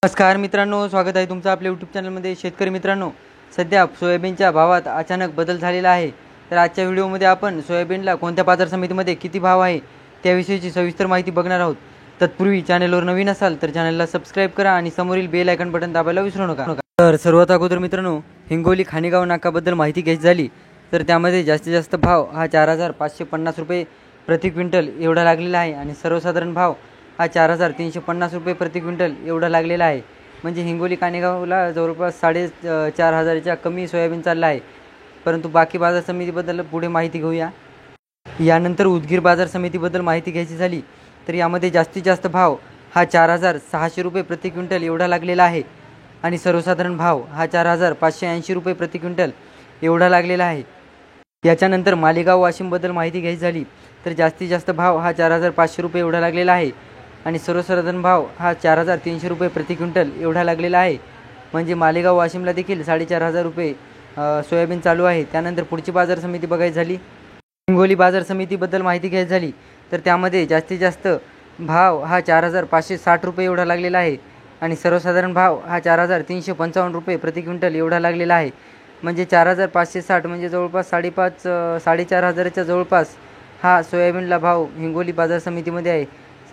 नमस्कार मित्रांनो, स्वागत आहे तुमचं आपल्या यूट्यूब चॅनलमध्ये. शेतकरी मित्रांनो, सध्या सोयाबीनच्या भावात अचानक बदल झालेला आहे. तर आजच्या व्हिडिओमध्ये आपण सोयाबीनला कोणत्या बाजार समितीमध्ये किती भाव आहे त्याविषयीची सविस्तर माहिती बघणार आहोत. तत्पूर्वी चॅनलवर नवीन असाल तर चॅनलला सबस्क्राईब करा आणि समोरील बेल आयकॉन बटन दाबायला विसरू नका. तर सर्वात अगोदर मित्रांनो, हिंगोली खाणेगाव नाकाबद्दल माहिती घ्यायची झाली तर त्यामध्ये जास्तीत जास्त भाव हा 4,550 रुपये प्रति क्विंटल एवढा लागलेला आहे आणि सर्वसाधारण भाव हा 4,350 रुपये प्रति क्विंटल एवढा लागलेला आहे. म्हणजे हिंगोली कानेगावला जवळपास 4,500च्या कमी सोयाबीन चालला आहे. परंतु बाकी बाजार समितीबद्दल पुढे माहिती घेऊया. यानंतर उदगीर बाजार समितीबद्दल माहिती घ्यायची झाली तर यामध्ये जास्तीत जास्त भाव हा 4,600 रुपये प्रति क्विंटल एवढा लागलेला आहे आणि सर्वसाधारण भाव हा 4,580 रुपये प्रति क्विंटल एवढा लागलेला आहे. याच्यानंतर मालेगाव वाशिमबद्दल माहिती घ्यायची झाली तर जास्तीत जास्त भाव हा 4,500 रुपये एवढा लागलेला आहे आणि सर्वसाधारण भाव हा 4,300 रुपये प्रति क्विंटल एवढा लागलेला आहे. म्हणजे मालेगाव वाशिमला देखील 4,500 रुपये सोयाबीन चालू आहे. त्यानंतर पुढची बाजार समिती बघायची झाली, हिंगोली बाजार समितीबद्दल माहिती घ्यायची झाली तर त्यामध्ये जास्तीत जास्त भाव हा 4,560 रुपये एवढा लागलेला आहे आणि सर्वसाधारण भाव हा 4,355 रुपये प्रति क्विंटल एवढा लागलेला आहे. म्हणजे 4,560 म्हणजे जवळपास 4,500च्या जवळपास हा सोयाबीनला भाव हिंगोली बाजार समितीमध्ये आहे.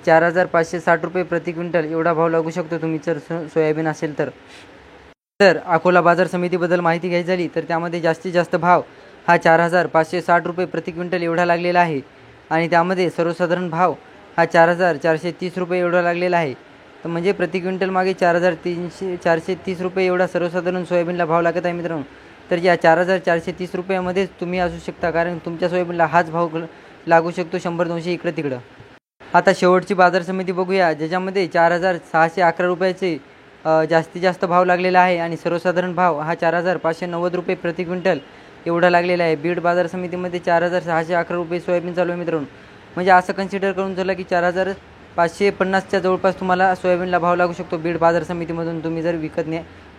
4,560 रुपये प्रति क्विंटल एवढा भाव लागू शकतो तुम्ही जर सोयाबीन असेल तर. अकोला बाजार समितीबद्दल माहिती घ्यायची झाली तर त्यामध्ये जास्तीत जास्त भाव हा 4,560 रुपये प्रति क्विंटल एवढा लागलेला आहे आणि त्यामध्ये सर्वसाधारण भाव हा 4,430 रुपये एवढा लागलेला आहे. तर म्हणजे प्रति क्विंटल मागे 430 रुपये एवढा सर्वसाधारण सोयाबीनला भाव लागत आहे मित्रांनो. तर या 4,430 रुपयामध्येच तुम्ही असू शकता, कारण तुमच्या सोयाबीनला हाच भाव लागू शकतो 100-200 इकडं तिकडं. आता शेवटची बाजार समिती बघूया, ज्याच्यामध्ये 4,611 रुपयाचे जास्तीत जास्त भाव लागलेला आहे आणि सर्वसाधारण भाव हा 4,590 रुपये प्रति क्विंटल एवढा लागलेला आहे. बीड बाजार समितीमध्ये 4,611 रुपये सोयाबीन चालू आहे मित्रांनो. म्हणजे असं कन्सिडर करून झालं की 4,550च्या जवळपास तुम्हाला सोयाबीनला भाव लागू शकतो बीड बाजार समितीमधून, तुम्ही जर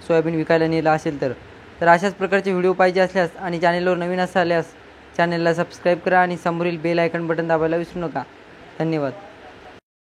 सोयाबीन विकायला नेलं असेल तर. अशाच प्रकारचे व्हिडिओ पाहिजे असल्यास आणि चॅनलवर नवीन असल्यास चॅनलला सबस्क्राईब करा आणि समोरील बेल आयकॉन बटन दाबायला विसरू नका. धन्यवाद.